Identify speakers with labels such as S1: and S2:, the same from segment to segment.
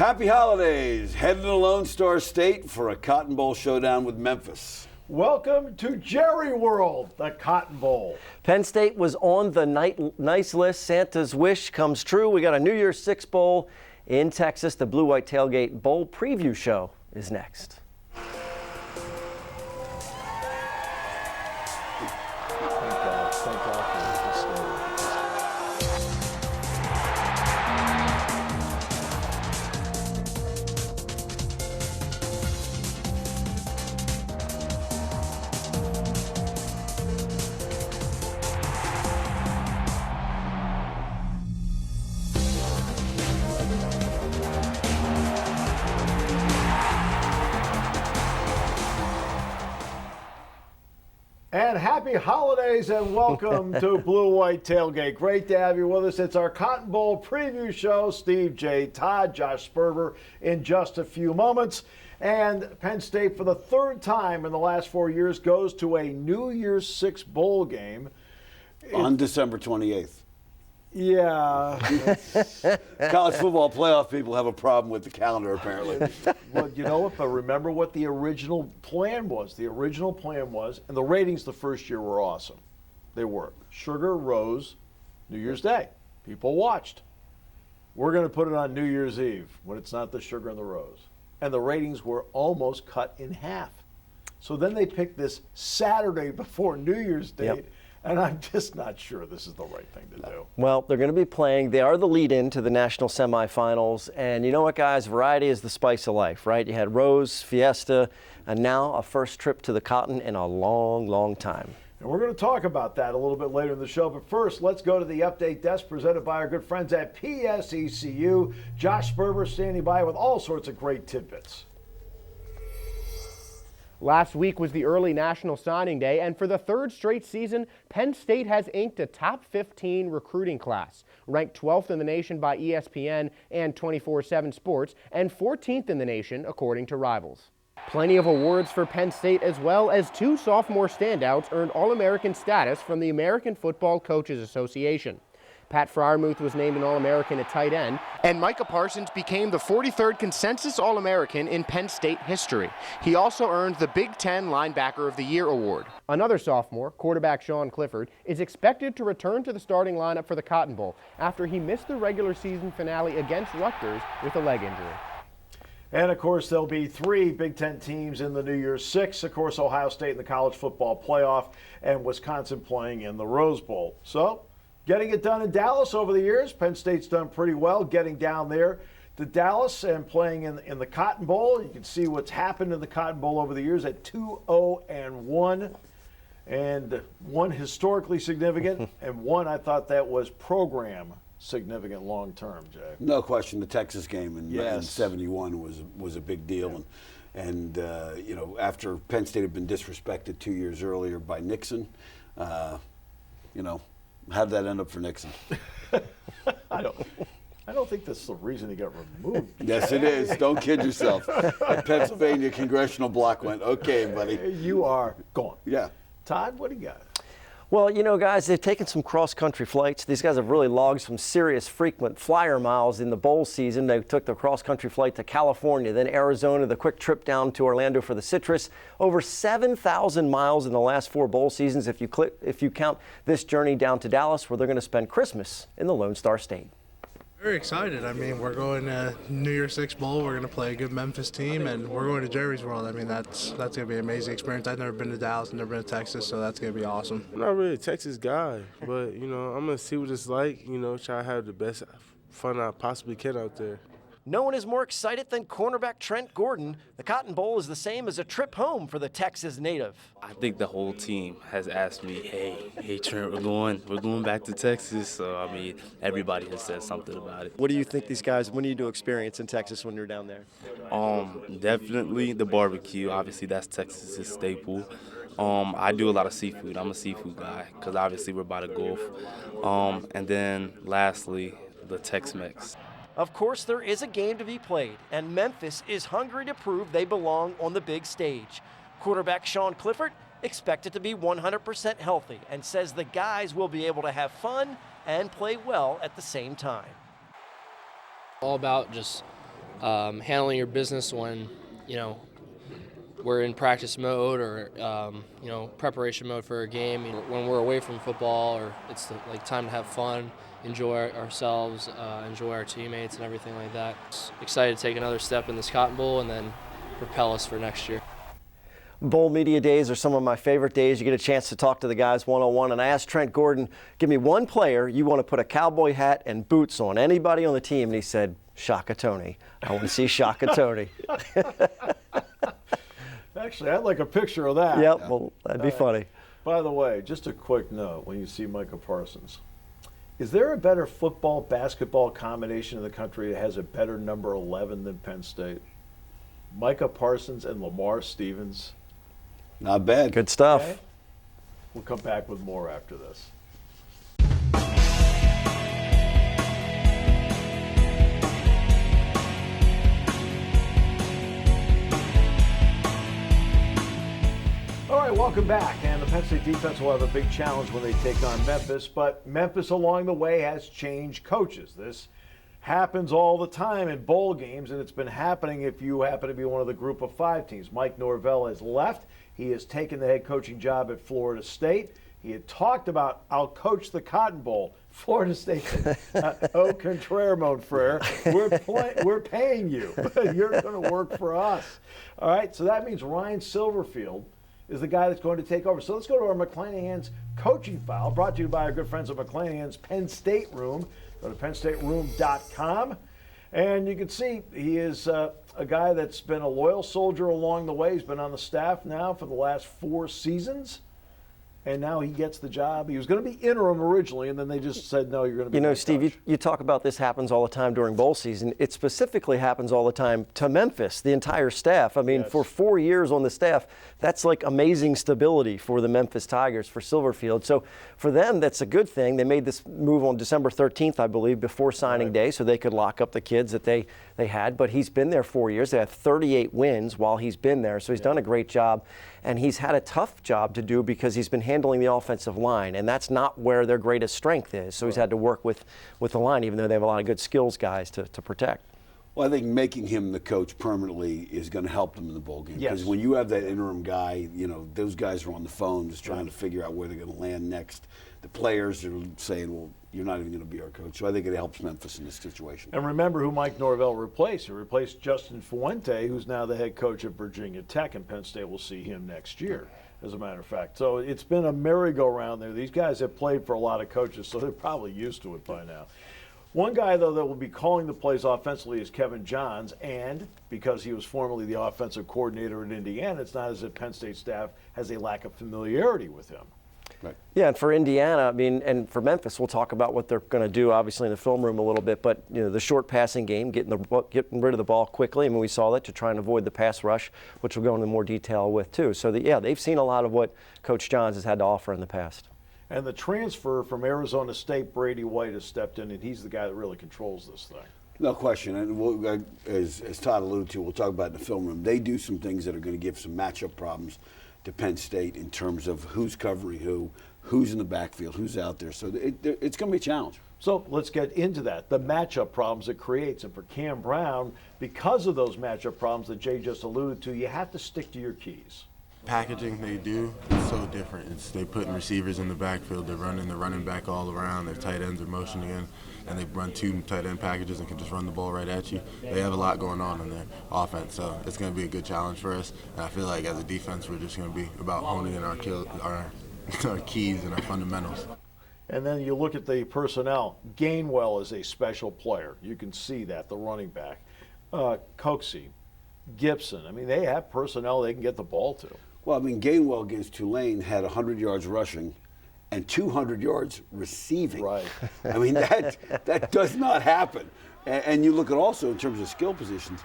S1: Happy holidays. Heading to Lone Star State for a Cotton Bowl showdown with Memphis.
S2: Welcome to Jerry World, the Cotton Bowl.
S3: Penn State was on the nice list. Santa's wish comes true. We got a New Year's Six Bowl in Texas. The Blue-White Tailgate Bowl preview show is next.
S2: And happy holidays and welcome to Blue-White Tailgate. Great to have you with us. It's our Cotton Bowl preview show. Steve J. Todd, Josh Sperber in just a few moments. And Penn State, for the third time in the last 4 years, goes to a New Year's Six bowl game.
S1: On December 28th.
S2: Yeah.
S1: College football playoff people have a problem with the calendar, apparently.
S2: Well, you know what? But remember what the original plan was. The original plan was, and the ratings the first year were awesome. They were. Sugar rose New Year's Day. People watched. We're going to put it on New Year's Eve when it's not the sugar and the rose. And the ratings were almost cut in half. So then they picked this Saturday before New Year's Day.
S3: Yep.
S2: And I'm just not sure this is the right thing to do.
S3: Well, they're going to be playing. They are the lead-in to the national semifinals. And you know what, guys? Variety is the spice of life, right? You had Rose, Fiesta, and now a first trip to the Cotton in a long, long time.
S2: And we're going to talk about that a little bit later in the show. But first, let's go to the update desk presented by our good friends at PSECU. Josh Sperber standing by with all sorts of great tidbits.
S4: Last week was the early National Signing Day, and for the third straight season, Penn State has inked a top 15 recruiting class, ranked 12th in the nation by ESPN and 24/7 Sports, and 14th in the nation according to Rivals. Plenty of awards for Penn State, as well as two sophomore standouts earned All-American status from the American Football Coaches Association. Pat Freiermuth was named an All-American at tight end, and Micah Parsons became the 43rd consensus All-American in Penn State history. He also earned the Big Ten Linebacker of the Year award. Another sophomore, quarterback Sean Clifford, is expected to return to the starting lineup for the Cotton Bowl after he missed the regular season finale against Rutgers with a leg injury.
S2: And, of course, there'll be three Big Ten teams in the New Year's Six. Of course, Ohio State in the college football playoff and Wisconsin playing in the Rose Bowl. So, getting it done in Dallas over the years. Penn State's done pretty well getting down there to Dallas and playing in the Cotton Bowl. You can see what's happened in the Cotton Bowl over the years at 2-0-1. And one historically significant and one I thought that was program significant long term, Jay.
S1: No question, the Texas game in
S2: Yes.
S1: 71 was a big deal. And you know, after Penn State had been disrespected 2 years earlier by Nixon, you know, how'd that end up for Nixon?
S2: I don't think that's the reason he got removed.
S1: Yes, it is. Don't kid yourself. The Pennsylvania congressional block went, okay, buddy.
S2: You are gone.
S1: Yeah.
S2: Todd, what do you got?
S3: Well, you know, guys, they've taken some cross-country flights. These guys have really logged some serious frequent flyer miles in the bowl season. They took the cross-country flight to California, then Arizona, the quick trip down to Orlando for the Citrus. Over 7,000 miles in the last four bowl seasons if you count this journey down to Dallas, where they're going to spend Christmas in the Lone Star State.
S5: Very excited. I mean, we're going to New Year's Six Bowl. We're going to play a good Memphis team, and we're going to Jerry's World. I mean, that's going to be an amazing experience. I've never been to Dallas, never been to Texas, so that's going to be awesome.
S6: I'm not really a Texas guy, but, you know, I'm going to see what it's like, you know, try to have the best fun I possibly can out there.
S3: No one is more excited than cornerback Trent Gordon. The Cotton Bowl is the same as a trip home for the Texas native.
S7: I think the whole team has asked me, hey Trent, we're going back to Texas. So, I mean, everybody has said something about it.
S3: What do you think these guys, what do you do experience in Texas when you're down there?
S7: Definitely the barbecue. Obviously, that's Texas's staple. I do a lot of seafood. I'm a seafood guy because obviously we're by the Gulf. And then lastly, the Tex-Mex.
S3: Of course, there is a game to be played, and Memphis is hungry to prove they belong on the big stage. Quarterback Sean Clifford expected to be 100% healthy and says the guys will be able to have fun and play well at the same time.
S8: All about just handling your business when, we're in practice mode or, preparation mode for a game. When we're away from football, or it's time to have fun, enjoy ourselves, enjoy our teammates and everything like that. Excited to take another step in this Cotton Bowl and then propel us for next year.
S3: Bowl media days are some of my favorite days. You get a chance to talk to the guys one-on-one. And I asked Trent Gordon, give me one player you want to put a cowboy hat and boots on, anybody on the team. And he said, Shaka Toney. I want to see Shaka Toney.
S2: Actually, I'd like a picture of that.
S3: Yep, well, that'd be funny.
S2: By the way, just a quick note when you see Micah Parsons. Is there a better football-basketball combination in the country that has a better number 11 than Penn State? Micah Parsons and Lamar Stevens.
S1: Not bad.
S3: Good stuff.
S2: Okay? We'll come back with more after this. All right, welcome back. And the Penn State defense will have a big challenge when they take on Memphis. But Memphis along the way has changed coaches. This happens all the time in bowl games, and it's been happening if you happen to be one of the group of 5 teams. Mike Norvell has left. He has taken the head coaching job at Florida State. He had talked about, I'll coach the Cotton Bowl. Florida State said, au contraire, mon frere. We're paying you. You're going to work for us. All right, so that means Ryan Silverfield is the guy that's going to take over. So let's go to our McClanahan's coaching file, brought to you by our good friends at McClanahan's Penn State Room. Go to PennStateRoom.com. And you can see he is a guy that's been a loyal soldier along the way. He's been on the staff now for the last 4 seasons. And now he gets the job. He was going to be interim originally, and then they just said, no, you're going to be
S3: Steve, you talk about this happens all the time during bowl season. It specifically happens all the time to Memphis, the entire staff. I mean, for 4 years on the staff, that's like amazing stability for the Memphis Tigers, for Silverfield. So for them, that's a good thing. They made this move on December 13th, I believe, before signing day, so they could lock up the kids that they had. But he's been there 4 years. They have 38 wins while he's been there, so he's done a great job. And he's had a tough job to do because he's been handling the offensive line, and that's not where their greatest strength is. So he's had to work with the line, even though they have a lot of good skills guys to protect.
S1: Well, I think making him the coach permanently is going to help them in the bowl game. Because when you have that interim guy, those guys are on the phone just trying to figure out where they're going to land next. The players are saying, well, you're not even going to be our coach. So I think it helps Memphis in this situation.
S2: And remember who Mike Norvell replaced. He replaced Justin Fuente, who's now the head coach at Virginia Tech, and Penn State will see him next year, as a matter of fact. So it's been a merry-go-round there. These guys have played for a lot of coaches, so they're probably used to it by now. One guy, though, that will be calling the plays offensively is Kevin Johns, and because he was formerly the offensive coordinator at Indiana, it's not as if Penn State staff has a lack of familiarity with him.
S1: Right.
S3: Yeah, and for Indiana, and for Memphis, we'll talk about what they're going to do, obviously, in the film room a little bit. But the short passing game, getting rid of the ball quickly. I mean, we saw that to try and avoid the pass rush, which we'll go into more detail with too. So they've seen a lot of what Coach Johns has had to offer in the past.
S2: And the transfer from Arizona State, Brady White, has stepped in, and he's the guy that really controls this thing.
S1: No question. And as Todd alluded to, we'll talk about in the film room. They do some things that are going to give some matchup problems to Penn State in terms of who's covering who's in the backfield, who's out there. So it's going to be a challenge.
S2: So let's get into that, the matchup problems it creates. And for Cam Brown, because of those matchup problems that Jay just alluded to, you have to stick to your keys.
S9: Packaging they do is so different. They putting receivers in the backfield, they're running the running back all around, their tight ends are motioning in, and they run 2 tight end packages and can just run the ball right at you. They have a lot going on in their offense, so it's going to be a good challenge for us. And I feel like as a defense, we're just going to be about honing in our keys and our fundamentals.
S2: And then you look at the personnel. Gainwell is a special player. You can see that, the running back. Coxie, Gibson. I mean, they have personnel they can get the ball to.
S1: Well, I mean, Gainwell against Tulane had 100 yards rushing and 200 yards receiving.
S2: Right.
S1: I mean, that does not happen. And you look at also in terms of skill positions,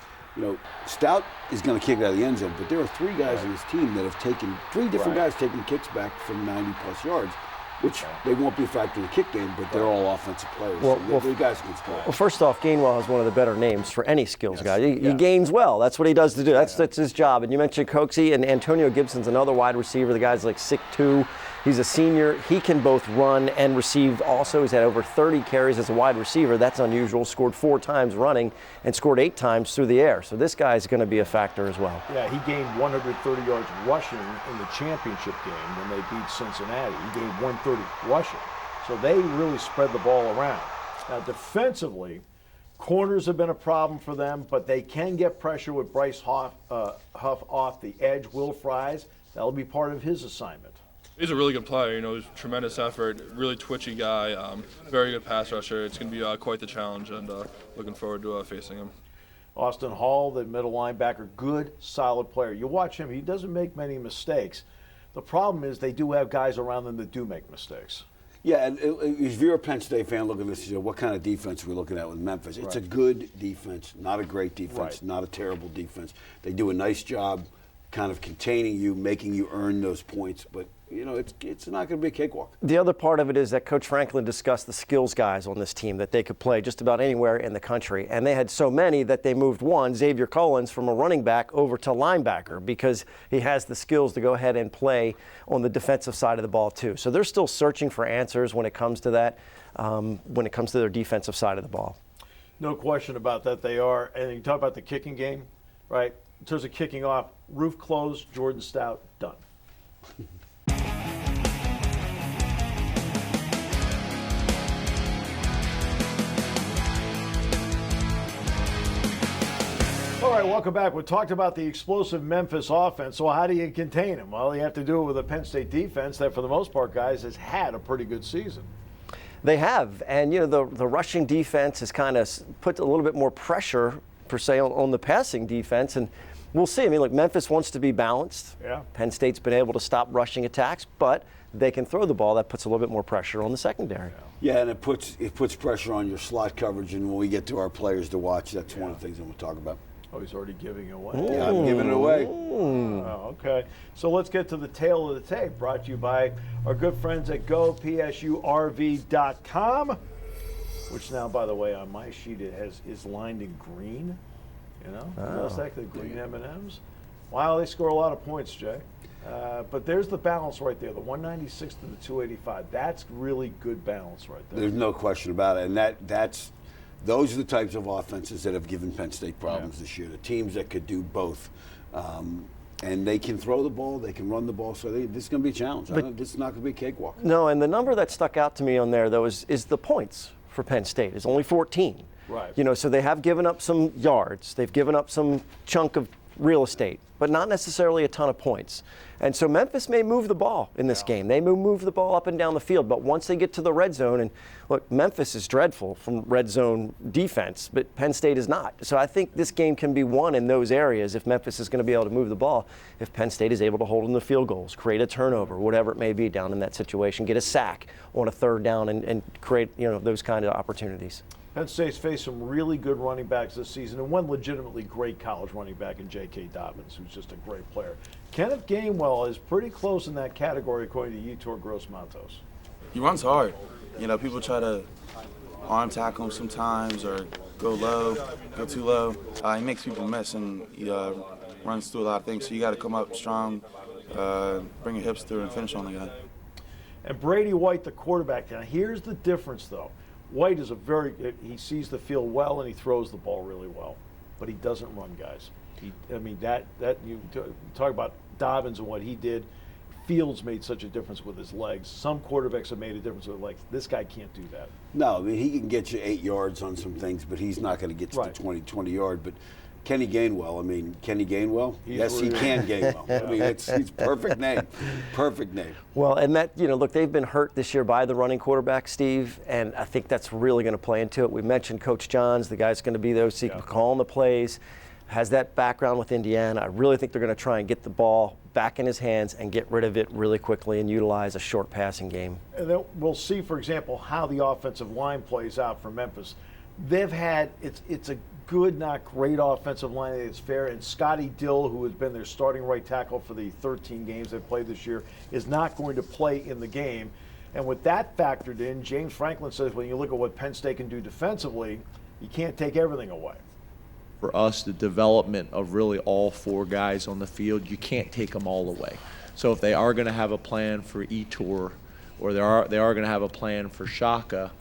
S1: Stout is going to kick it out of the end zone, but there are 3 guys on this team that have taken, 3 different guys taking kicks back from 90-plus yards. which they won't be a factor in the kick game, but they're all offensive players.
S3: Well,
S1: the guys can score.
S3: Well, first off, Gainwell has one of the better names for any skills guy. He gains well. That's what he does to do. That's his job. And you mentioned Coxie, and Antonio Gibson's another wide receiver. The guy's like 6'2". He's a senior. He can both run and receive also. He's had over 30 carries as a wide receiver. That's unusual. Scored 4 times running and scored 8 times through the air. So this guy's going to be a factor as well.
S2: Yeah, he gained 130 yards rushing in the championship game when they beat Cincinnati. He gained 130 rushing. So they really spread the ball around. Now defensively, corners have been a problem for them, but they can get pressure with Bryce Huff off the edge. Will Fries, that'll be part of his assignment.
S10: He's a really good player, you know, tremendous effort, really twitchy guy, very good pass rusher. It's going to be quite the challenge, and looking forward to facing him.
S2: Austin Hall, the middle linebacker, good, solid player. You watch him, he doesn't make many mistakes. The problem is they do have guys around them that do make mistakes.
S1: Yeah, and if you're a Penn State fan looking at this, what kind of defense are we looking at with Memphis? It's a good defense, not a great defense, not a terrible defense. They do a nice job kind of containing you, making you earn those points, but you know, it's not going to be a cakewalk.
S3: The other part of it is that Coach Franklin discussed the skills guys on this team, that they could play just about anywhere in the country. And they had so many that they moved one, Xavier Collins, from a running back over to linebacker because he has the skills to go ahead and play on the defensive side of the ball too. So they're still searching for answers when it comes to that, when it comes to their defensive side of the ball.
S2: No question about that, they are. And you talk about the kicking game, right? In terms of kicking off, roof closed, Jordan Stout, done. All right, welcome back. We talked about the explosive Memphis offense. So how do you contain them? Well, you have to do it with a Penn State defense that, for the most part, guys, has had a pretty good season.
S3: They have, and you know the rushing defense has kind of put a little bit more pressure, per se, on the passing defense, and we'll see. I mean, look, Memphis wants to be balanced.
S2: Yeah.
S3: Penn State's been able to stop rushing attacks, but they can throw the ball. That puts a little bit more pressure on the secondary.
S1: Yeah, and it puts pressure on your slot coverage, and when we get to our players to watch, that's one of the things I'm going to talk about.
S2: Oh, he's already giving it away.
S1: Yeah, I'm giving it away.
S2: Oh, okay. So let's get to the tail of the tape, brought to you by our good friends at GoPSURV.com, which now, by the way, on my sheet it is lined in green. You know, notice that, the green M&Ms. Wow, they score a lot of points, Jay. But there's the balance right there, the 196 to the 285. That's really good balance right there.
S1: There's no question about it, and those are the types of offenses that have given Penn State problems this year. The teams that could do both. And they can throw the ball, they can run the ball, so this is going to be a challenge. This is not going to be a cakewalk.
S3: No, and the number that stuck out to me on there, though, is the points for Penn State. It's only 14.
S2: Right.
S3: You know, so they have given up some yards. They've given up some chunk of real estate, but not necessarily a ton of points. And so Memphis may move the ball in this game. They may move the ball up and down the field, but once they get to the red zone, and look, Memphis is dreadful from red zone defense, but Penn State is not. So I think this game can be won in those areas if Memphis is going to be able to move the ball, if Penn State is able to hold them to field goals, create a turnover, whatever it may be down in that situation, get a sack on a third down and create, you know, those kind of opportunities.
S2: Penn State's faced some really good running backs this season, and one legitimately great college running back in J.K. Dobbins, who's just a great player. Kenneth Gainwell is pretty close in that category, according to Yetur Gross-Matos.
S11: He runs hard. You know, people try to arm tackle him sometimes or go low, go too low. He makes people miss, and he runs through a lot of things. So you got to come up strong, bring your hips through, and finish on the guy.
S2: And Brady White, the quarterback. Now, here's the difference, though. White is he sees the field well and he throws the ball really well, but he doesn't run guys. You talk about Dobbins and what he did. Fields made such a difference with his legs. Some quarterbacks have made a difference with legs. This guy can't do that.
S1: No, I mean, he can get you 8 yards on some things, but he's not going to get you to 20 yard. But Kenny Gainwell, Kenny Gainwell? Yes, he can Gainwell. I mean, it's perfect name. Perfect name.
S3: Well, and that, you know, look, they've been hurt this year by the running quarterback, Steve, and I think that's really going to play into it. We mentioned Coach Johns, the guy's going to be there, so he can call the plays, has that background with Indiana. I really think they're going to try and get the ball back in his hands and get rid of it really quickly and utilize a short passing game.
S2: And then we'll see, for example, how the offensive line plays out for Memphis. They've had, it's a good, not great offensive line. It's fair. And Scotty Dill, who has been their starting right tackle for the 13 games they've played this year, is not going to play in the game. And with that factored in, James Franklin says when you look at what Penn State can do defensively, you can't take everything away.
S12: For us, the development of really all 4 guys on the field, you can't take them all away. So if they are going to have a plan for Etor, or they are going to have a plan for Shaka,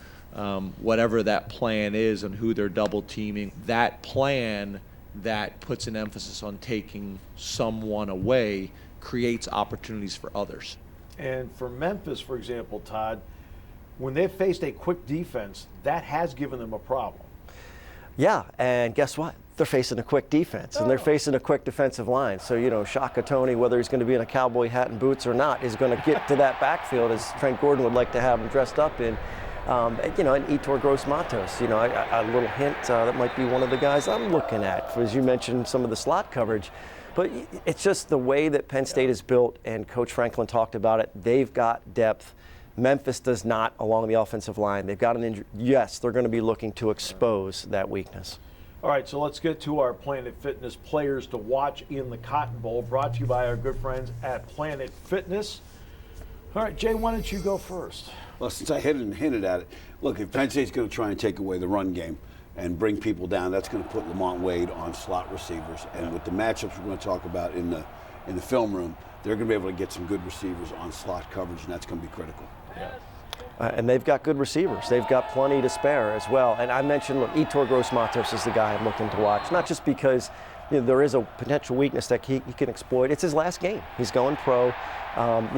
S12: whatever that plan is and who they're double teaming, that plan that puts an emphasis on taking someone away creates opportunities for others.
S2: And for Memphis, for example, Todd, when they've faced a quick defense, that has given them a problem.
S3: Yeah, and guess what? They're facing a quick defense, and they're facing a quick defensive line. So, you know, Shaka Toney, whether he's going to be in a cowboy hat and boots or not, is going to get to that backfield as Trent Gordon would like to have him dressed up in. You know, and Etor Gross-Matos, you know, a little hint, that might be one of the guys I'm looking at, as you mentioned, some of the slot coverage. But it's just the way that Penn State is built, and Coach Franklin talked about it. They've got depth. Memphis does not along the offensive line. They've got an injury. Yes, they're going to be looking to expose that weakness.
S2: All right, so let's get to our Planet Fitness players to watch in the Cotton Bowl, brought to you by our good friends at Planet Fitness. All right, Jay, why don't you go first?
S1: Well, since I hinted at it, look, if Penn State's going to try and take away the run game and bring people down, that's going to put Lamont Wade on slot receivers. And with the matchups we're going to talk about in the film room, they're going to be able to get some good receivers on slot coverage, and that's going to be critical.
S2: Yeah.
S3: And they've got good receivers. They've got plenty to spare as well. And I mentioned, look, Etor Gross-Matos is the guy I'm looking to watch, not just because there is a potential weakness that he can exploit. It's his last game. He's going pro.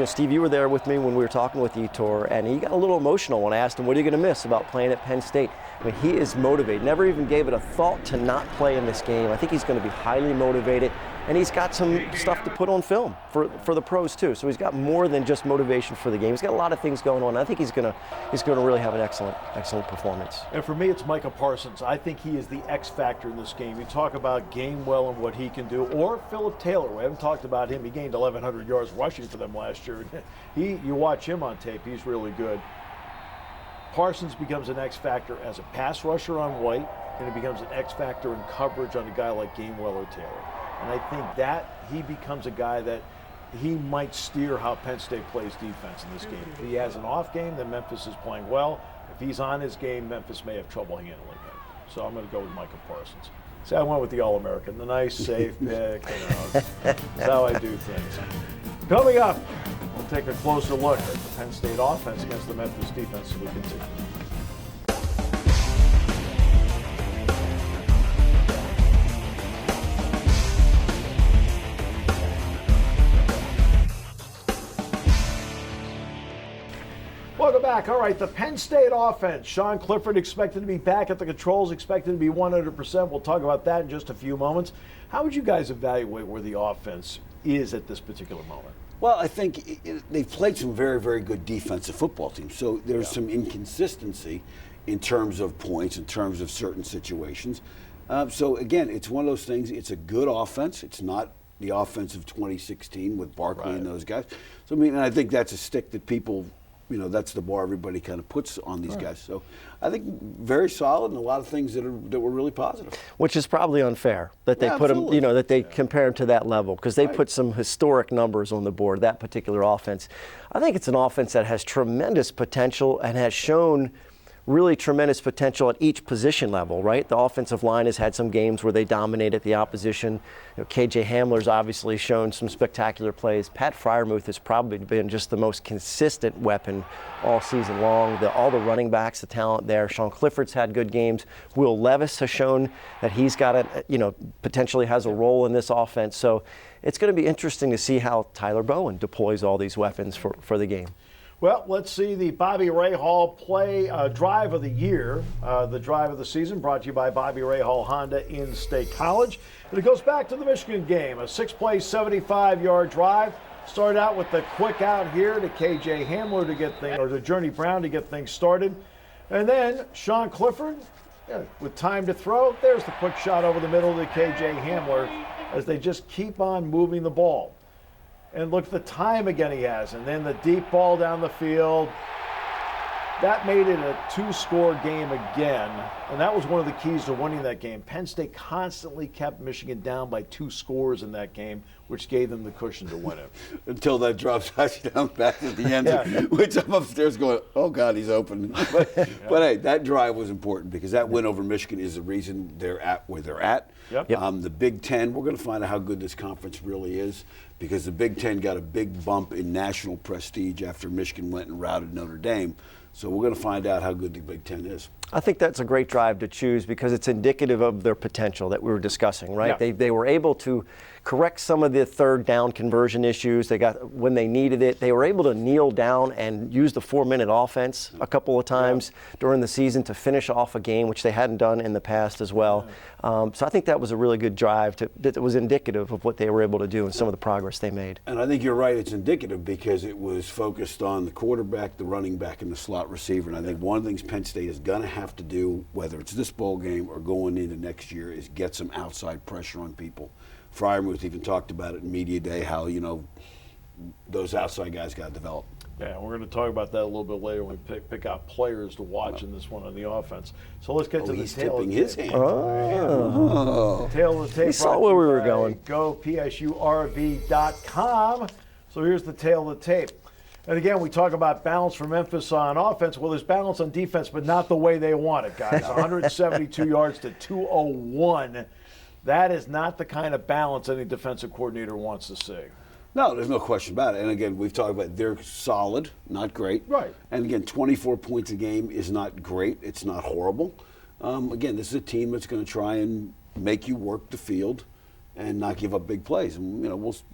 S3: Steve, you were there with me when we were talking with Etor, and he got a little emotional when I asked him, what are you going to miss about playing at Penn State? I mean, he is motivated. Never even gave it a thought to not play in this game. I think he's going to be highly motivated, and he's got some stuff to put on film for the pros too. So he's got more than just motivation for the game. He's got a lot of things going on. I think he's going to really have an excellent performance.
S2: And for me, it's Micah Parsons. I think he is the X factor in this game. You talk about Gainwell and what he can do, or Philip Taylor. We haven't talked about him. He gained 1,100 yards rushing for them last year. You watch him on tape. He's really good. Parsons becomes an X factor as a pass rusher on White, and he becomes an X factor in coverage on a guy like Gainwell or Taylor. And I think that he becomes a guy that he might steer how Penn State plays defense in this game. If he has an off game, then Memphis is playing well. If he's on his game, Memphis may have trouble handling him. So I'm going to go with Micah Parsons. See, I went with the All-American, the nice, safe pick. That's how I do things. Coming up, we'll take a closer look at the Penn State offense against the Memphis defense as we continue. Welcome back. All right, the Penn State offense. Sean Clifford expected to be back at the controls, expected to be 100%. We'll talk about that in just a few moments. How would you guys evaluate where the offense is at this particular moment?
S1: Well, I think they've played some very, very good defensive football teams. So there's some inconsistency in terms of points, in terms of certain situations. So, again, it's one of those things. It's a good offense. It's not the offense of 2016 with Barkley and those guys. So, I mean, and I think that's a stick that people – that's the bar everybody kind of puts on these guys. So I think very solid and a lot of things that were really positive.
S3: Which is probably unfair that they put them, that they compare them to that level, because they put some historic numbers on the board, that particular offense. I think it's an offense that has tremendous potential and has shown really tremendous potential at each position level, right? The offensive line has had some games where they dominated the opposition. KJ Hamler's obviously shown some spectacular plays. Pat Freiermuth has probably been just the most consistent weapon all season long. All the running backs, the talent there. Sean Clifford's had good games. Will Levis has shown that he's got potentially has a role in this offense. So it's going to be interesting to see how Tyler Bowen deploys all these weapons for the game.
S2: Well, let's see the Bobby Rahal drive of the year, the drive of the season, brought to you by Bobby Rahal Honda in State College. And it goes back to the Michigan game, a 6-play, 75-yard drive. Started out with the quick out here to KJ Hamler to get things, or to Journey Brown to get things started. And then Sean Clifford, with time to throw, there's the quick shot over the middle to KJ Hamler as they just keep on moving the ball. And look at the time again he has. And then the deep ball down the field. That made it a 2-score game again, and that was one of the keys to winning that game. Penn State constantly kept Michigan down by 2 scores in that game, which gave them the cushion to win it.
S1: Until that drop touchdown back at the end, which I'm upstairs going, oh, God, he's open. But hey, that drive was important because that win over Michigan is the reason they're at where they're at. The Big Ten, we're going to find out how good this conference really is because the Big Ten got a big bump in national prestige after Michigan went and routed Notre Dame. So we're going to find out how good the Big Ten is.
S3: I think that's a great drive to choose because it's indicative of their potential that we were discussing, right? They were able to correct some of the third down conversion issues they got when they needed it. They were able to kneel down and use the 4-minute offense a couple of times during the season to finish off a game, which they hadn't done in the past as well. So I think that was a really good drive that was indicative of what they were able to do and some of the progress they made.
S1: And I think you're right, it's indicative because it was focused on the quarterback, the running back, and the slot receiver. And I think one of the things Penn State is going to have to do, whether it's this bowl game or going into next year, is get some outside pressure on people. Fryermuth even talked about it in Media Day, how, those outside guys got to develop.
S2: Yeah, we're going to talk about that a little bit later when we pick out players to watch in this one on the offense. So let's get to the tail of the tape.
S1: He's tipping his hand.
S2: Tail of the tape.
S3: He saw where we were going.
S2: GoPSURV.com. So here's the tail of the tape. And again, we talk about balance for Memphis on offense. Well, there's balance on defense, but not the way they want it, guys. 172 yards to 201. That is not the kind of balance any defensive coordinator wants to see.
S1: No, there's no question about it. And again, we've talked about they're solid, not great.
S2: Right.
S1: And again, 24 points a game is not great. It's not horrible. Again, this is a team that's going to try and make you work the field and not give up big plays. And,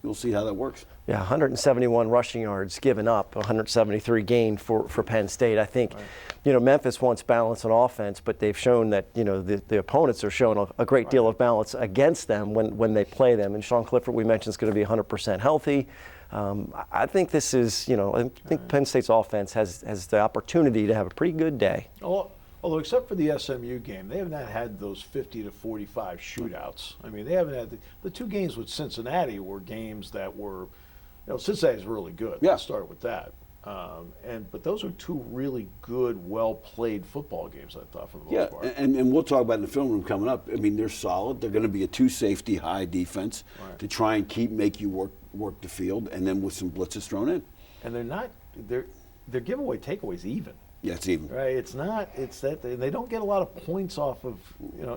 S1: we'll see how that works.
S3: Yeah, 171 rushing yards given up, 173 gained for Penn State. I think, Memphis wants balance on offense, but they've shown that, the opponents are showing a great deal of balance against them when they play them. And Sean Clifford, we mentioned, is going to be 100% healthy. I think this is, I think Penn State's offense has the opportunity to have a pretty good day.
S2: Although, except for the SMU game, they have not had those 50 to 45 shootouts. I mean, they haven't had the 2 games with Cincinnati were games that were, Cincinnati's really good.
S1: Yeah.
S2: Let's start with that. But those are 2 really good, well-played football games, I thought, for the most part.
S1: And we'll talk about it in the film room coming up. I mean, they're solid. They're going to be a 2-safety high defense to try and make you work the field, and then with some blitzes thrown in.
S2: And they're giveaway takeaways even.
S1: Yeah, it's even.
S2: Right, it's that they don't get a lot of points off of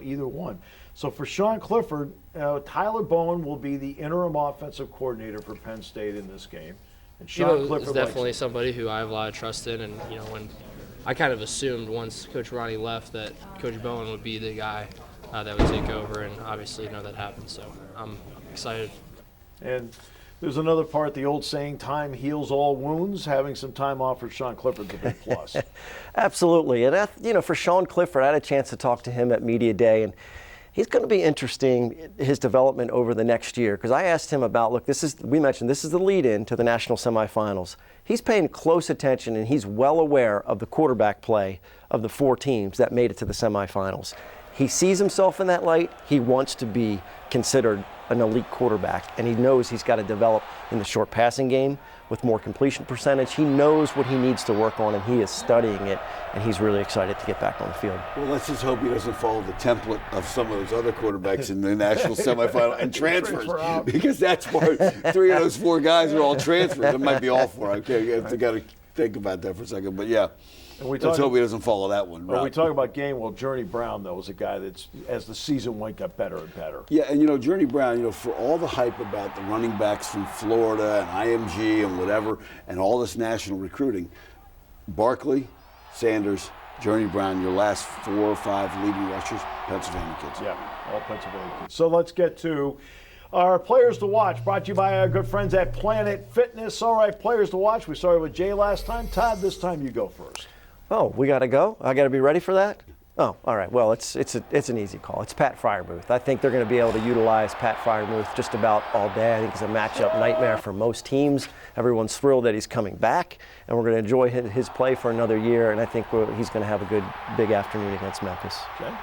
S2: either one. So for Sean Clifford, Tyler Bowen will be the interim offensive coordinator for Penn State in this game. And Sean Clifford
S8: is definitely somebody who I have a lot of trust in, and when I kind of assumed once Coach Ronnie left that Coach Bowen would be the guy that would take over, and obviously that happened. So I'm excited.
S2: And there's another part, the old saying, time heals all wounds. Having some time off for Sean Clifford's a big plus.
S3: Absolutely. And, for Sean Clifford, I had a chance to talk to him at Media Day, and he's going to be interesting, his development over the next year, because I asked him about, we mentioned this is the lead-in to the national semifinals. He's paying close attention, and he's well aware of the quarterback play of the 4 teams that made it to the semifinals. He sees himself in that light. He wants to be considered an elite quarterback, and he knows he's got to develop in the short passing game with more completion percentage. He knows what he needs to work on, and he is studying it, and he's really excited to get back on the field.
S1: Well, let's just hope he doesn't follow the template of some of those other quarterbacks in the national semifinal and transfers, because that's where 3 of those 4 guys are all transfers. It might be all 4. I got to think about that for a second, but yeah. Let's hope he doesn't follow that one.
S2: When we talk about Gainwell, Journey Brown, though, was a guy that's, as the season went, got better and better.
S1: Yeah, and Journey Brown, for all the hype about the running backs from Florida and IMG and whatever, and all this national recruiting, Barkley, Sanders, Journey Brown, your last 4 or 5 leading rushers, Pennsylvania kids.
S2: Yeah, all Pennsylvania kids. So let's get to our players to watch, brought to you by our good friends at Planet Fitness. All right, players to watch. We started with Jay last time. Todd, this time you go first.
S3: Oh, we got to go? I got to be ready for that? Oh, all right. Well, it's an easy call. It's Pat Fryermuth. I think they're going to be able to utilize Pat Fryermuth just about all day. I think it's a matchup nightmare for most teams. Everyone's thrilled that he's coming back, and we're going to enjoy his play for another year, and I think he's going to have a good big afternoon against Memphis.
S2: Okay.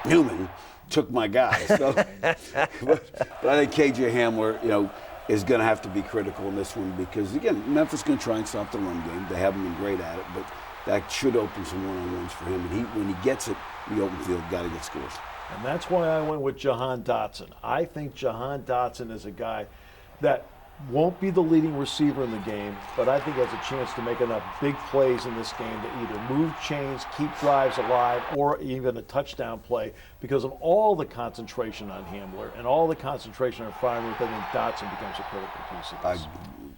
S1: Newman took my guy. So, but I think KJ Hamler, is going to have to be critical in this one because, again, Memphis is going to try and stop the run game. They haven't been great at it, but that should open some one-on-ones for him. And when he gets it, the open field, got to get scores.
S2: And that's why I went with Jahan Dotson. I think Jahan Dotson is a guy that won't be the leading receiver in the game, but I think has a chance to make enough big plays in this game to either move chains, keep drives alive, or even a touchdown play because of all the concentration on Hamler and all the concentration on Freiermuth. I think Dotson becomes a critical piece of this.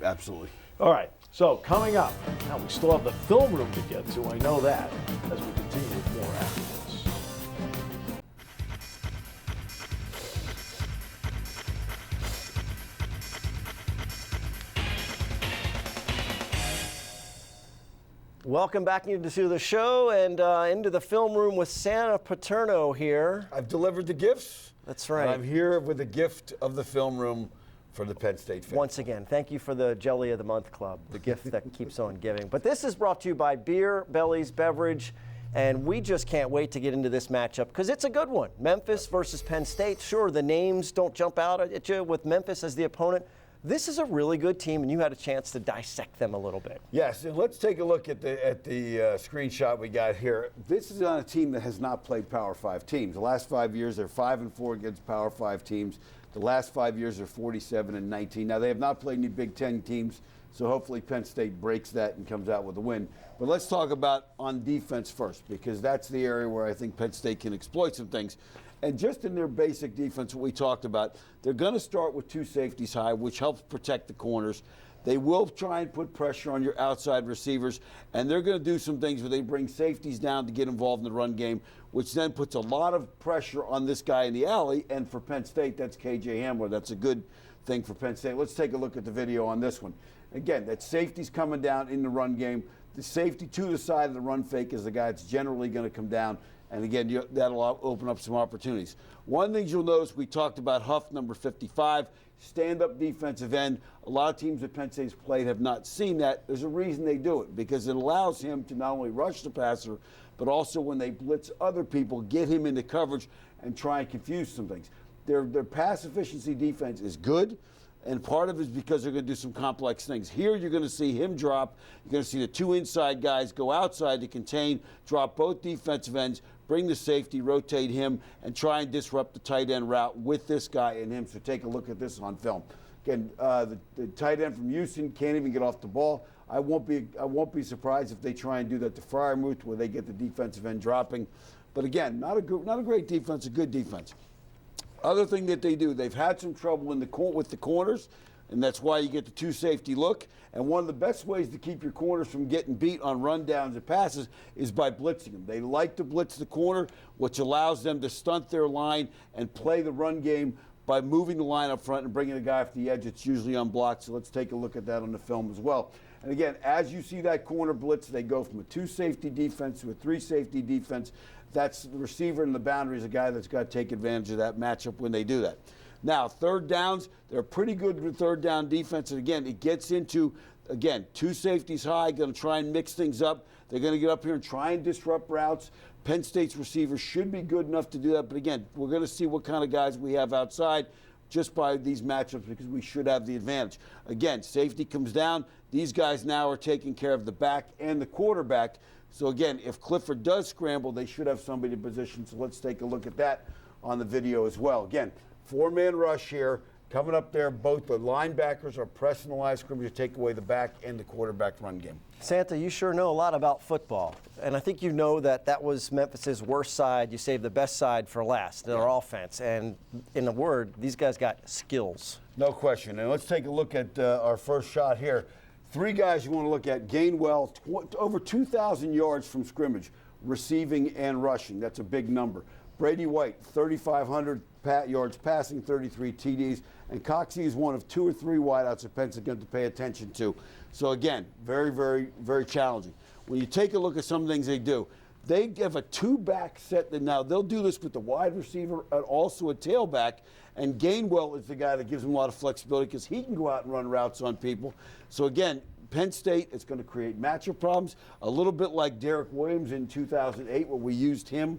S1: Absolutely.
S2: All right, so coming up, now we still have the film room to get to, I know that, as we continue with more after this.
S3: Welcome back into the show and into the film room with Santa Paterno here.
S1: I've delivered the gifts.
S3: That's right.
S1: And I'm here with the gift of the film room for the Penn State fans.
S3: Once again, thank you for the Jelly of the Month Club, the gift that keeps on giving. But this is brought to you by Beer Belly's Beverage, and we just can't wait to get into this matchup because it's a good one. Memphis versus Penn State. Sure, the names don't jump out at you with Memphis as the opponent. This is a really good team, and you had a chance to dissect them a little bit.
S1: Yes, and let's take a look at the screenshot we got here. This is on a team that has not played Power 5 teams. The last 5 years, they're 5-4 against Power 5 teams. The last 5 years, they're 47-19. Now, they have not played any Big Ten teams, so hopefully Penn State breaks that and comes out with a win. But let's talk about on defense first, because that's the area where I think Penn State can exploit some things. And just in their basic defense, what we talked about, they're going to start with 2 safeties high, which helps protect the corners. They will try and put pressure on your outside receivers, and they're going to do some things where they bring safeties down to get involved in the run game, which then puts a lot of pressure on this guy in the alley. And for Penn State, that's KJ Hamler. That's a good thing for Penn State. Let's take a look at the video on this one. Again, that safety's coming down in the run game. The safety to the side of the run fake is the guy that's generally going to come down. And again, that'll open up some opportunities. One thing you'll notice, we talked about Huff, number 55, stand-up defensive end. A lot of teams that Penn State's played have not seen that. There's a reason they do it, because it allows him to not only rush the passer, but also when they blitz other people, get him into coverage and try and confuse some things. Their pass efficiency defense is good. And part of it is because they're going to do some complex things. Here you're going to see him drop. You're going to see the 2 inside guys go outside to contain, drop both defensive ends, bring the safety, rotate him, and try and disrupt the tight end route with this guy and him. So take a look at this on film. Again, the tight end from Houston can't even get off the ball. I won't be surprised if they try and do that to Freiermuth, where they get the defensive end dropping. But again, not a great defense, a good defense. Other thing that they do, they've had some trouble with the corners, and that's why you get the 2 safety look. And one of the best ways to keep your corners from getting beat on rundowns and passes is by blitzing them. They like to blitz the corner, which allows them to stunt their line and play the run game by moving the line up front and bringing the guy off the edge. It's usually unblocked, so let's take a look at that on the film as well. And again, as you see that corner blitz, they go from a 2 safety defense to a 3 safety defense. That's the receiver in the boundary is a guy that's got to take advantage of that matchup when they do that. Now, third downs, they're pretty good with third down defense. And again, it gets into, 2 safeties high, going to try and mix things up. They're going to get up here and try and disrupt routes. Penn State's receivers should be good enough to do that. But again, we're going to see what kind of guys we have outside just by these matchups, because we should have the advantage. Again, safety comes down. These guys now are taking care of the back and the quarterback. So again, if Clifford does scramble, they should have somebody in position. So let's take a look at that on the video as well. Again, 4-man rush here. Coming up there, both the linebackers are pressing the line of scrimmage to take away the back and the quarterback run game.
S3: Santa, you sure know a lot about football. And I think you know that was Memphis's worst side. You saved the best side for last, their offense. And in a word, these guys got skills.
S1: No question. And let's take a look at our first shot here. 3 guys you want to look at. Gainwell, over 2,000 yards from scrimmage, receiving and rushing. That's a big number. Brady White, 3,500 yards passing, 33 TDs. And Coxey is one of 2 or 3 wideouts that Penn State's going to pay attention to. So again, very, very, very challenging. When you take a look at some of the things they do, they give a 2-back set. Now, they'll do this with the wide receiver and also a tailback. And Gainwell is the guy that gives them a lot of flexibility because he can go out and run routes on people. So again, Penn State is going to create matchup problems, a little bit like Derek Williams in 2008, where we used him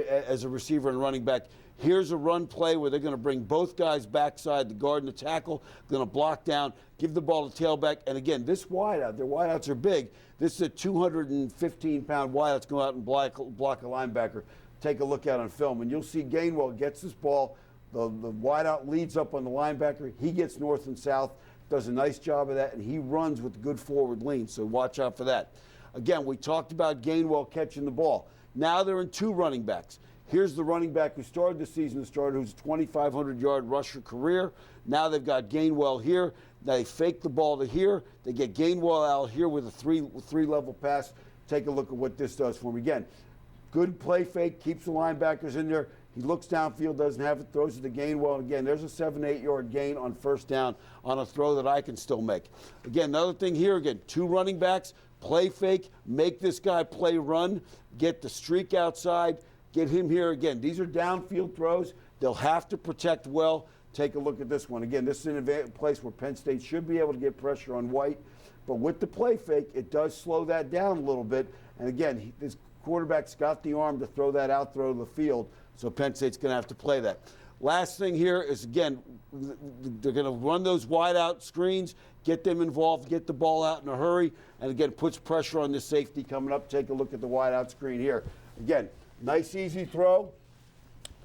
S1: as a receiver and running back. Here's a run play where they're going to bring both guys backside, the guard and the tackle, going to block down, give the ball to tailback. And again, this wideout, their wideouts are big. This is a 215-pound wideout that's going out and block a linebacker. Take a look at on film, and you'll see Gainwell gets this ball. The wideout leads up on the linebacker. He gets north and south, does a nice job of that, and he runs with good forward lean, so watch out for that. Again, we talked about Gainwell catching the ball. Now they're in 2 running backs. Here's the running back who started the season, who's a 2,500-yard rusher career. Now they've got Gainwell here. They fake the ball to here. They get Gainwell out here with a three-level pass. Take a look at what this does for him. Again, good play fake, keeps the linebackers in there. He looks downfield, doesn't have it, throws it to Gainwell. And again, there's a 7-8-yard gain on first down on a throw that I can still make. Again, another thing here, again, 2 running backs, play fake, make this guy play run, get the streak outside, get him here again. These are downfield throws. They'll have to protect well. Take a look at this one. Again, this is a place where Penn State should be able to get pressure on White. But with the play fake, it does slow that down a little bit. And again, this quarterback's got the arm to throw that out, throw to the field. So Penn State's going to have to play that. Last thing here is, again, they're going to run those wide out screens, get them involved, get the ball out in a hurry, and again, puts pressure on the safety coming up. Take a look at the wide out screen here. Again, nice, easy throw,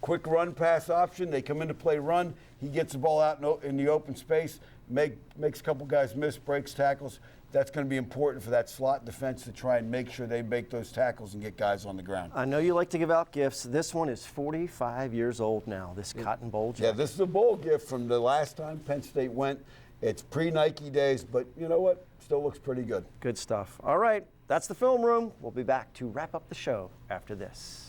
S1: quick run pass option. They come into play run. He gets the ball out in the open space, makes a couple guys miss, breaks tackles. That's going to be important for that slot defense to try and make sure they make those tackles and get guys on the ground.
S3: I know you like to give out gifts. This one is 45 years old now, this Cotton Bowl jacket.
S1: Yeah, this is a bowl gift from the last time Penn State went. It's pre-Nike days, but you know what? Still looks pretty good.
S3: Good stuff. All right, that's the film room. We'll be back to wrap up the show after this.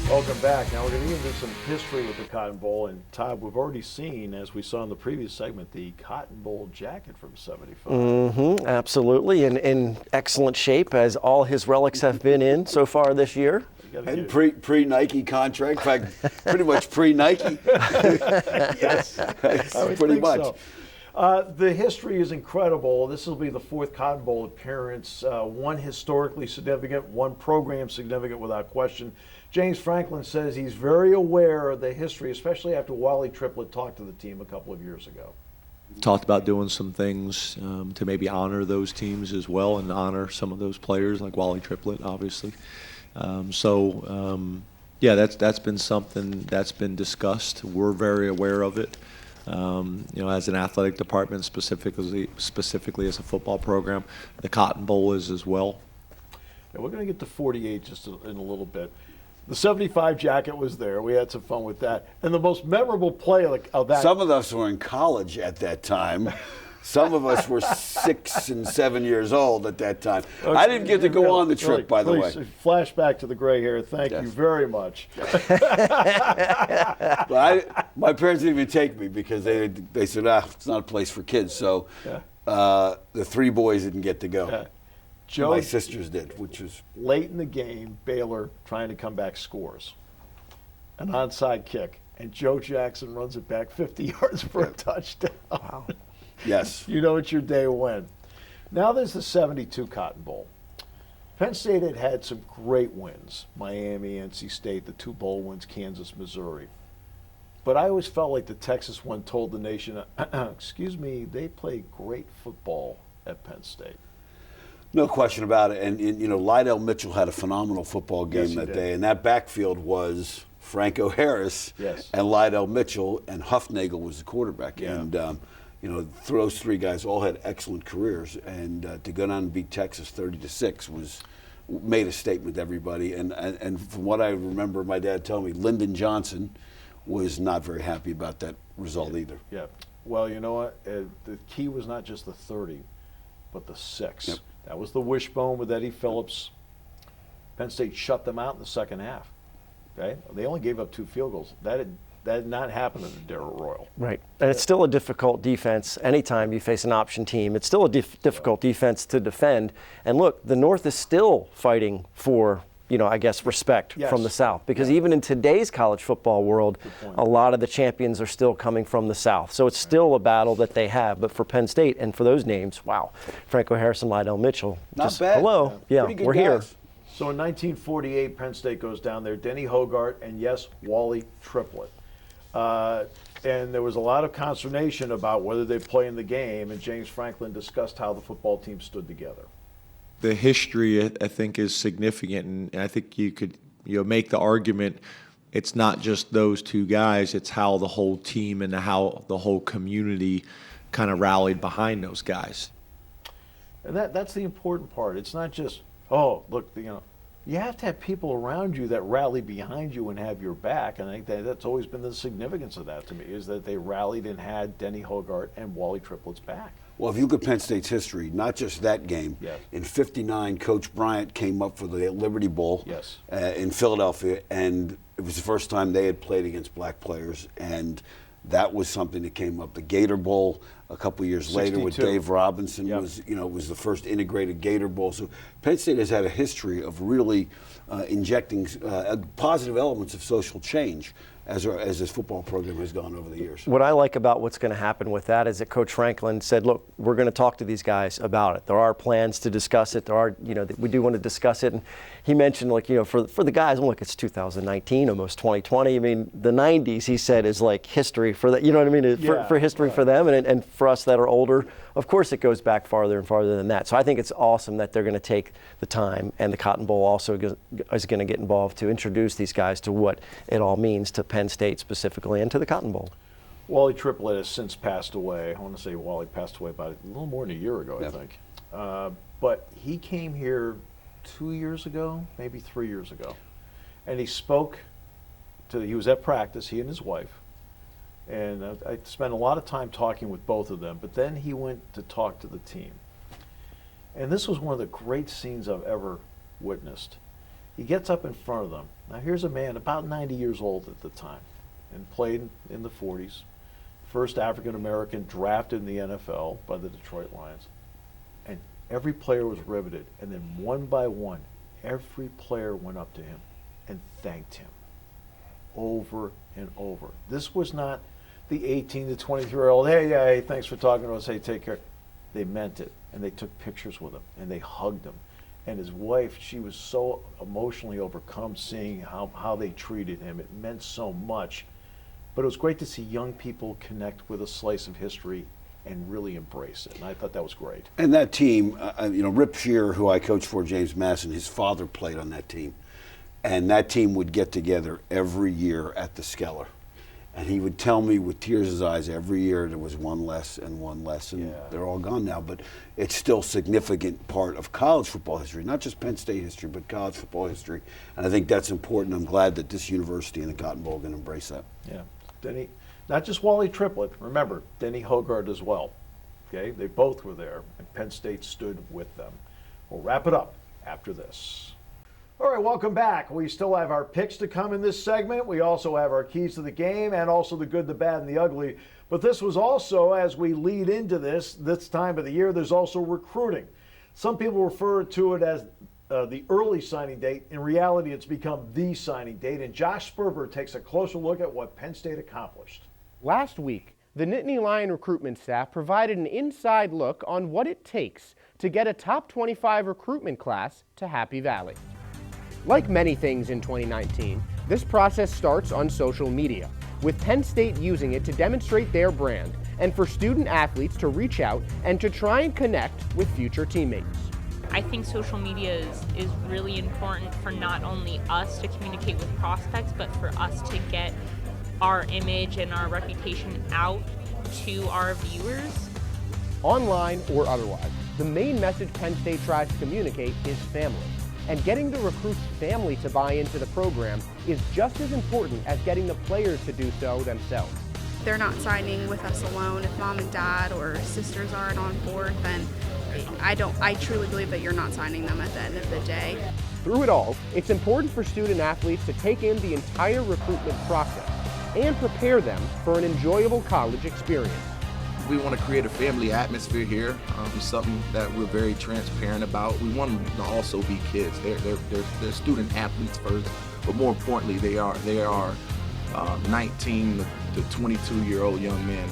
S2: Welcome back. Now we're going to get into some history with the Cotton Bowl. And Todd, we've already seen, as we saw in the previous segment, the Cotton Bowl jacket from '75.
S3: Absolutely, in excellent shape, as all his relics have been in so far this year.
S1: And pre-Nike contract, in fact, pretty much pre-Nike.
S2: Yes,
S1: pretty much.
S2: So. The history is incredible. This will be the 4th Cotton Bowl appearance, one historically significant, one program significant without question. James Franklin says he's very aware of the history, especially after Wally Triplett talked to the team a couple of years ago.
S12: Talked about doing some things to maybe honor those teams as well and honor some of those players like Wally Triplett, obviously. Yeah, that's been something that's been discussed. We're very aware of it. As an athletic department, specifically as a football program, the Cotton Bowl is as well.
S2: Yeah, we're going to get to 48 just in a little bit. The '75 jacket was there. We had some fun with that. And the most memorable play of that.
S1: Some of us were in college at that time. Some of us were 6 and 7 years old at that time. Okay. I didn't get to go on the trip, by the way.
S2: Flashback to the gray hair. Thank you very much.
S1: My parents didn't even take me because they said, it's not a place for kids. So the 3 boys didn't get to go. My sisters did, which was
S2: late in the game. Baylor trying to come back scores an onside kick, and Joe Jackson runs it back 50 yards for a touchdown.
S3: Wow.
S1: Yes.
S2: You know it's your day to win. Now there's the '72 Cotton Bowl. Penn State had some great wins. Miami, NC State, the 2 bowl wins, Kansas, Missouri. But I always felt like the Texas one told the nation, excuse me, they play great football at Penn State.
S1: No question about it. And Lydell Mitchell had a phenomenal football game that day. And that backfield was Franco Harris and Lydell Mitchell, and Huffnagel was the quarterback. Yeah. And, those 3 guys all had excellent careers. And to go down and beat Texas 30-6 made a statement to everybody. And from what I remember my dad telling me, Lyndon Johnson was not very happy about that result either.
S2: Yeah. Well, you know what? The key was not just the 30, but the 6. Yep. That was the wishbone with Eddie Phillips. Penn State shut them out in the second half. Okay, they only gave up 2 field goals. That did not happen in the Darrell Royal.
S3: Right, and it's still a difficult defense. Anytime you face an option team, it's still a difficult defense to defend. And look, the North is still fighting for I guess, respect from the South. Because even in today's college football world, a lot of the champions are still coming from the South. So it's still a battle that they have. But for Penn State and for those names, wow, Franco Harrison, Lydell Mitchell.
S1: Not bad.
S3: Hello. Yeah, we're here.
S2: So in 1948, Penn State goes down there. Denny Hogarth and, yes, Wally Triplett. And there was a lot of consternation about whether they play in the game, and James Franklin discussed how the football team stood together.
S12: The history, I think, is significant, and I think you could make the argument it's not just those two guys, it's how the whole team and how the whole community kind of rallied behind those guys.
S2: And that's the important part. It's not just, oh, look, you have to have people around you that rally behind you and have your back. And I think that's always been the significance of that to me, is that they rallied and had Denny Hogarth and Wally Triplett's back.
S1: Well, if you look at Penn State's history, not just that game, in '59, Coach Bryant came up for the Liberty Bowl in Philadelphia, and it was the first time they had played against black players, and that was something that came up. The Gator Bowl a couple years later with Dave Robinson was the first integrated Gator Bowl. So Penn State has had a history of really injecting positive elements of social change as this football program has gone over the years.
S3: What I like about what's going to happen with that is that Coach Franklin said, look, we're going to talk to these guys about it. There are plans to discuss it. There are, we do want to discuss it. And he mentioned, for the guys, look, it's 2019, almost 2020. I mean, the 90s, he said, is like history for that. You know what I mean? For history for them and for us that are older. Of course, it goes back farther and farther than that. So I think it's awesome that they're going to take the time, and the Cotton Bowl also is going to get involved to introduce these guys to what it all means to Penn State specifically and to the Cotton Bowl.
S2: Wally Triplett has since passed away. I want to say Wally passed away about a little more than a year ago, I think. But he came here 2 years ago, maybe 3 years ago, and he spoke he was at practice, he and his wife. And I spent a lot of time talking with both of them, but then he went to talk to the team. And this was one of the great scenes I've ever witnessed. He gets up in front of them. Now here's a man about 90 years old at the time and played in the 40s. First African-American drafted in the NFL by the Detroit Lions. And every player was riveted. And then one by one, every player went up to him and thanked him over and over. This was not the 18 to 23-year-old, hey, thanks for talking to us, hey, take care. They meant it, and they took pictures with him, and they hugged him. And his wife, she was so emotionally overcome seeing how they treated him. It meant so much. But it was great to see young people connect with a slice of history and really embrace it, and I thought that was great.
S1: And that team, Rip Shearer, who I coached for, James Masson, his father played on that team. And that team would get together every year at the Skeller. And he would tell me with tears in his eyes, every year there was one less and one less, and they're all gone now. But it's still a significant part of college football history, not just Penn State history, but college football history. And I think that's important. I'm glad that this university and the Cotton Bowl are going to embrace that.
S2: Yeah, Denny, not just Wally Triplett, remember, Denny Hogarth as well. Okay, they both were there, and Penn State stood with them. We'll wrap it up after this. All right, welcome back. We still have our picks to come in this segment. We also have our keys to the game and also the good, the bad, and the ugly. But this was also, as we lead into this time of the year, there's also recruiting. Some people refer to it as the early signing date. In reality, it's become the signing date. And Josh Sperber takes a closer look at what Penn State accomplished.
S4: Last week, the Nittany Lion recruitment staff provided an inside look on what it takes to get a top 25 recruitment class to Happy Valley. Like many things in 2019, this process starts on social media, with Penn State using it to demonstrate their brand and for student athletes to reach out and to try and connect with future teammates.
S13: I think social media is really important for not only us to communicate with prospects, but for us to get our image and our reputation out to our viewers.
S4: Online or otherwise, the main message Penn State tries to communicate is family. And getting the recruit's family to buy into the program is just as important as getting the players to do so themselves.
S14: They're not signing with us alone. If mom and dad or sisters aren't on board, then I truly believe that you're not signing them at the end of the day.
S4: Through it all, it's important for student athletes to take in the entire recruitment process and prepare them for an enjoyable college experience.
S15: We want to create a family atmosphere here. It's something that we're very transparent about. We want them to also be kids. They're student athletes first, but more importantly, they are 19 to 22-year-old young men.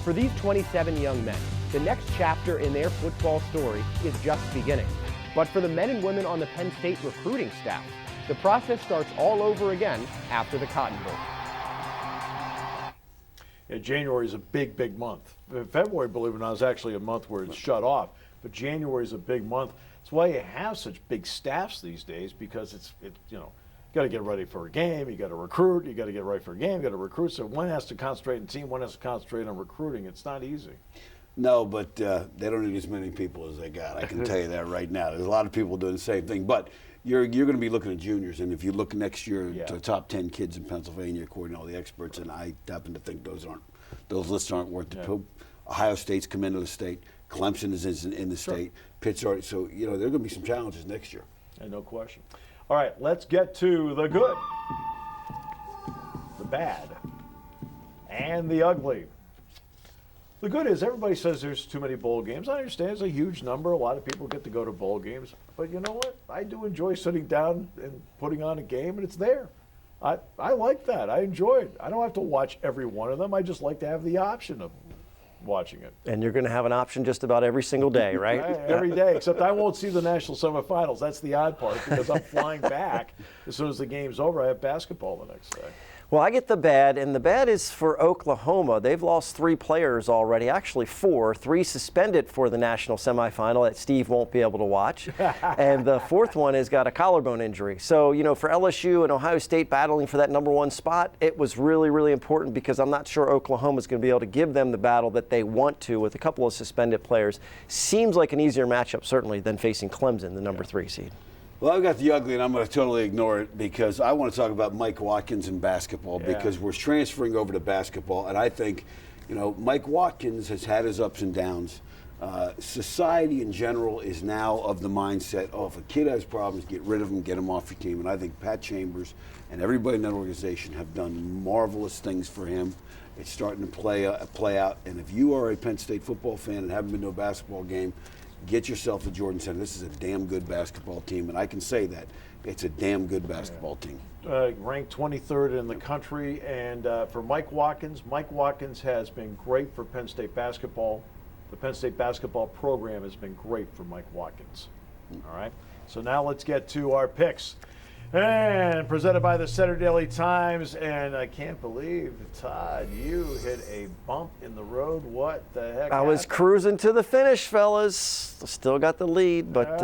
S4: For these 27 young men, the next chapter in their football story is just beginning. But for the men and women on the Penn State recruiting staff, the process starts all over again after the Cotton Bowl.
S2: Yeah, January is a big month. February, believe it or not, is actually a month where it's shut off. But January is a big month. That's why you have such big staffs these days, because it's you got to get ready for a game, you got to recruit, you got to get ready for a game, you got to recruit. So one has to concentrate on team, one has to concentrate on recruiting. It's not easy.
S1: No, but they don't need as many people as they got. I can tell you that right now. There's a lot of people doing the same thing. But you're going to be looking at juniors, and if you look next year to the top 10 kids in Pennsylvania, according to all the experts, and I happen to think those lists aren't worth the poop. Ohio State's come into the state. Clemson is in the state. Pitt's already. So there are going to be some challenges next year.
S2: And no question. All right, let's get to the good, the bad, and the ugly. The good is everybody says there's too many bowl games. I understand it's a huge number. A lot of people get to go to bowl games. But you know what? I do enjoy sitting down and putting on a game, and it's there. I like that. I enjoy it. I don't have to watch every one of them. I just like to have the option of watching it.
S3: And you're going to have an option just about every single day, right?
S2: Every day, except I won't see the national semifinals. That's the odd part, because I'm flying back. As soon as the game's over, I have basketball the next day.
S3: Well, I get the bad, and the bad is for Oklahoma. They've lost 3 players already, actually 4, 3 suspended for the national semifinal that Steve won't be able to watch. And the 4th one has got a collarbone injury. So, for LSU and Ohio State battling for that #1 spot, it was really, really important, because I'm not sure Oklahoma's going to be able to give them the battle that they want to with a couple of suspended players. Seems like an easier matchup, certainly, than facing Clemson, the #3 seed.
S1: Well, I've got the ugly, and I'm going to totally ignore it, because I want to talk about Mike Watkins in basketball, because we're transferring over to basketball. And I think, Mike Watkins has had his ups and downs. Society in general is now of the mindset, if a kid has problems, get rid of him, get him off your team. And I think Pat Chambers and everybody in that organization have done marvelous things for him. It's starting to play out. And if you are a Penn State football fan and haven't been to a basketball game, get yourself to Jordan Center. This is a damn good basketball team, and I can say that. It's a damn good basketball team.
S2: Ranked 23rd in the country, and for Mike Watkins has been great for Penn State basketball. The Penn State basketball program has been great for Mike Watkins. All right, so now let's get to our picks. And presented by the Center Daily Times, and I can't believe, Todd, you hit a bump in the road. What the heck?
S3: I was cruising to the finish, fellas. Still got the lead, but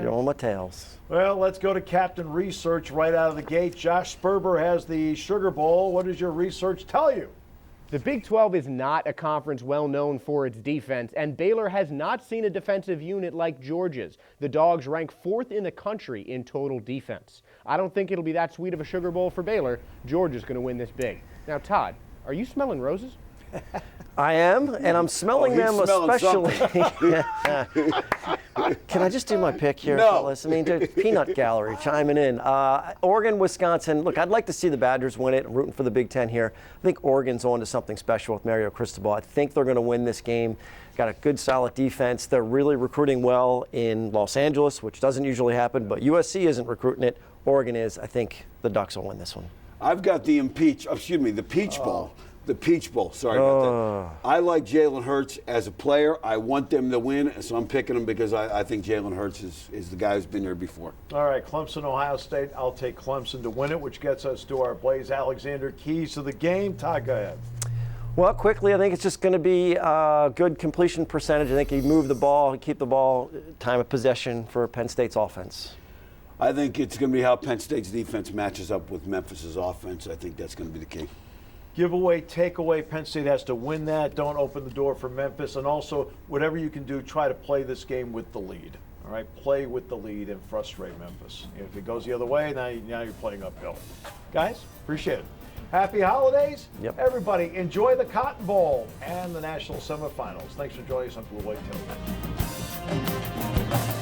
S3: you're on my tails.
S2: Well, let's go to Captain Research right out of the gate. Josh Sperber has the Sugar Bowl. What does your research tell you?
S4: The Big 12 is not a conference well known for its defense, and Baylor has not seen a defensive unit like Georgia's. The Dogs rank 4th in the country in total defense. I don't think it'll be that sweet of a Sugar Bowl for Baylor. Georgia's going to win this big. Now, Todd, are you smelling roses?
S3: I am, and I'm smelling them especially. Can I just do my pick here, fellas? I mean, Peanut Gallery chiming in. Oregon, Wisconsin. Look, I'd like to see the Badgers win it. I'm rooting for the Big Ten here. I think Oregon's on to something special with Mario Cristobal. I think they're going to win this game. Got a good, solid defense. They're really recruiting well in Los Angeles, which doesn't usually happen, but USC isn't recruiting it. Oregon is. I think the Ducks will win this one.
S1: I've got the Peach Bowl. The Peach Bowl, sorry about that. I like Jalen Hurts as a player. I want them to win, so I'm picking them because I think Jalen Hurts is the guy who's been there before.
S2: All right, Clemson, Ohio State. I'll take Clemson to win it, which gets us to our Blaze Alexander keys to the game. Todd, go ahead.
S3: Well, quickly, I think it's just going to be a good completion percentage. I think you move the ball, keep the ball, time of possession for Penn State's offense.
S1: I think it's going to be how Penn State's defense matches up with Memphis's offense. I think that's going to be the key.
S2: Giveaway, takeaway, Penn State has to win that. Don't open the door for Memphis. And also, whatever you can do, try to play this game with the lead. All right, play with the lead and frustrate Memphis. If it goes the other way, now you're playing uphill. Guys, appreciate it. Happy holidays.
S3: Yep.
S2: Everybody, enjoy the Cotton Bowl and the national semifinals. Thanks for joining us on Blue White Tailgate.